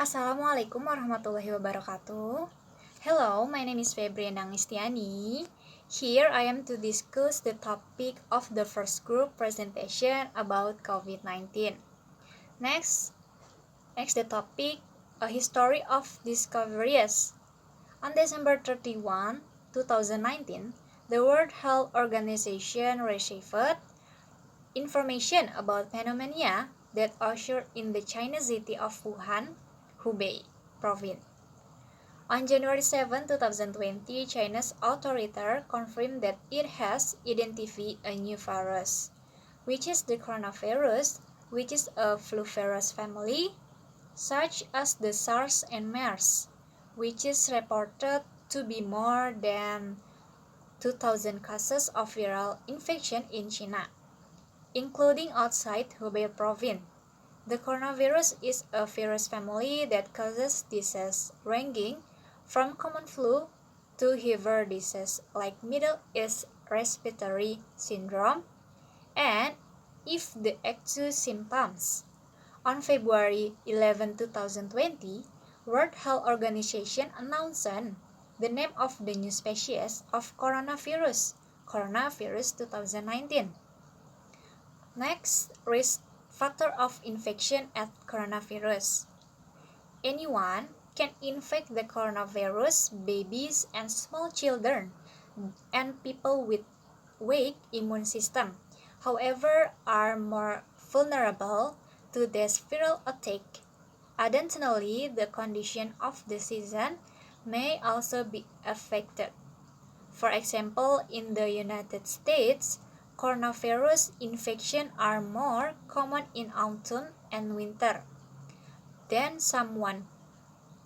Assalamualaikum warahmatullahi wabarakatuh. Hello, my name is Febriana Ngistiani. Here I am to discuss the topic of the first group presentation about COVID-19. Next the topic, a history of discoveries. On December 31, 2019, the World Health Organization received information about pneumonia that occurred in the Chinese city of Wuhan, Hubei province. On January 7, 2020, China's authority confirmed that it has identified a new virus, which is the coronavirus, which is a flu virus family, such as the SARS and MERS, which is reported to be more than 2,000 cases of viral infection in China, including outside Hubei province. The coronavirus is a virus family that causes disease ranging from common flu to severe disease like Middle East respiratory syndrome and if the acute symptoms. On February 11, 2020, World Health Organization announced the name of the new species of coronavirus 2019. Next, risk factor of infection at coronavirus. Anyone can infect the coronavirus, babies and small children, and people with weak immune system, however, are more vulnerable to this viral attack. Additionally, the condition of the season may also be affected. For example, in the United States, coronavirus infections are more common in autumn and winter. Then someone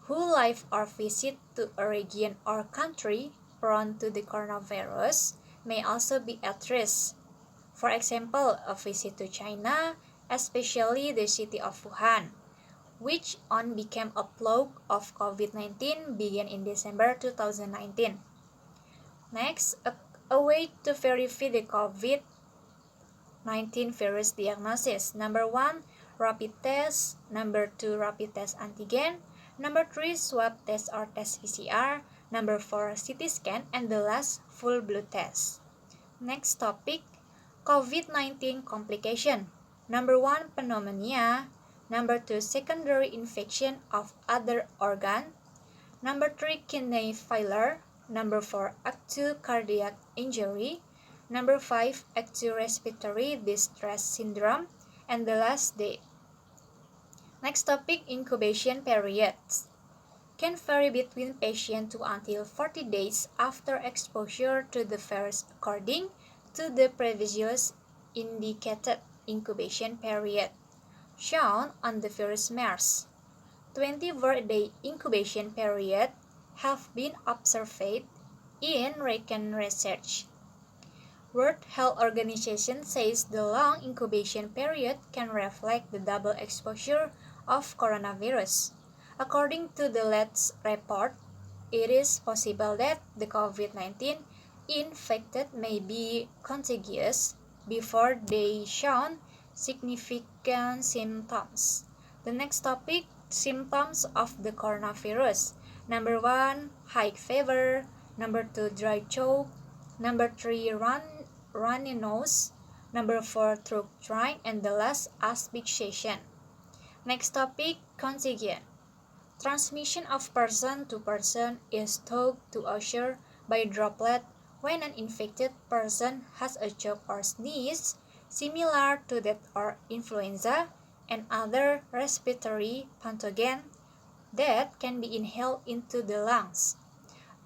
who live or visit to a region or country prone to the coronavirus may also be at risk. For example, a visit to China, especially the city of Wuhan, which became a plague of COVID-19 began in December 2019. Next, a way to verify the COVID-19 virus diagnosis. Number 1, rapid test. Number 2, rapid test antigen. Number 3, swab test or test PCR. Number 4, CT scan. And the last, full blood test. Next topic, COVID-19 complication. Number 1, pneumonia. Number 2, secondary infection of other organ. Number 3, kidney failure. Number 4, acute cardiac injury. Number 5, acute respiratory distress syndrome. And the last, death. Next topic, incubation periods. Can vary between patient 2 until 40 days after exposure to the virus according to the previous indicated incubation period, shown on the virus MERS. 20-day incubation period have been observed in recent research. World Health Organization says the long incubation period can reflect the double exposure of coronavirus. According to the latest report, it is possible that the COVID-19 infected may be contagious before they show significant symptoms. The next topic, symptoms of the coronavirus. Number 1, high fever. Number 2, dry throat. Number 3, runny nose. Number 4, throat dry. And the last, asphyxiation. Next topic, contagion. Transmission of person to person is thought to occur by droplet when an infected person has a cough or sneeze similar to that of influenza and other respiratory pathogen that can be inhaled into the lungs.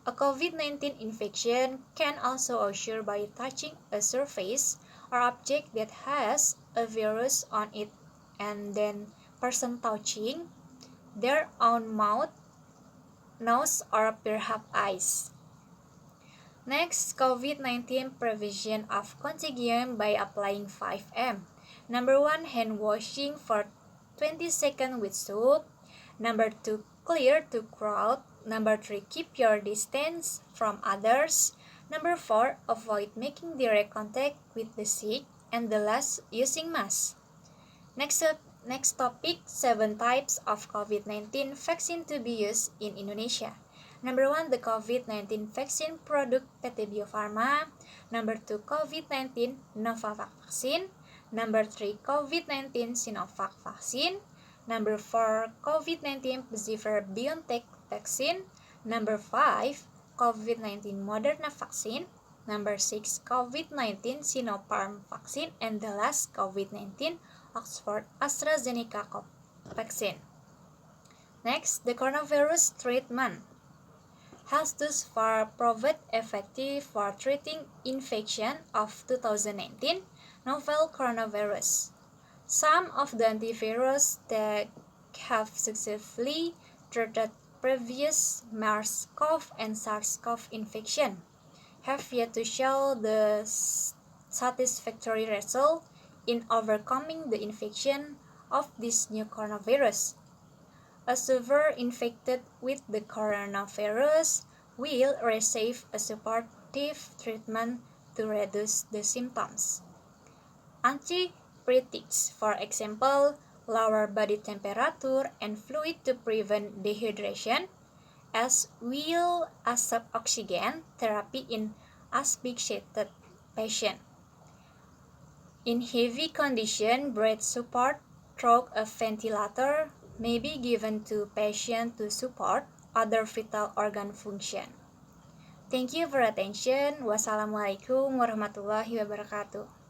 A COVID-19 infection can also occur by touching a surface or object that has a virus on it and then person touching their own mouth, nose, or perhaps eyes. Next, COVID-19 prevention of contagion by applying 5M. Number 1, hand washing for 20 seconds with soap. Number 2, clear to crowd. Number 3, keep your distance from others. Number 4, avoid making direct contact with the sick. And the last, using mask. Next up, Next topic, 7 types of COVID-19 vaccine to be used in Indonesia. Number 1, the COVID-19 vaccine product PT Bio Farma. Number 2, COVID-19 Novavax vaccine. Number 3, COVID-19 Sinovac vaccine. Number 4, COVID-19 Pfizer-BioNTech vaccine. Number 5, COVID-19 Moderna vaccine. Number 6, COVID-19 Sinopharm vaccine. And the last, COVID-19 Oxford AstraZeneca vaccine. Next, the coronavirus treatment has thus far proved effective for treating infection of 2019 novel coronavirus. Some of the antivirals that have successfully treated previous MERS-CoV and SARS-CoV infection have yet to show the satisfactory result in overcoming the infection of this new coronavirus. A severe infected with the coronavirus will receive a supportive treatment to reduce the symptoms. Antipyretics, for example, lower body temperature and fluid to prevent dehydration, as will accept oxygen therapy in asphyxiated patient. In heavy condition, breath support through a ventilator may be given to patients to support other vital organ function. Thank you for attention. Wassalamualaikum warahmatullahi wabarakatuh.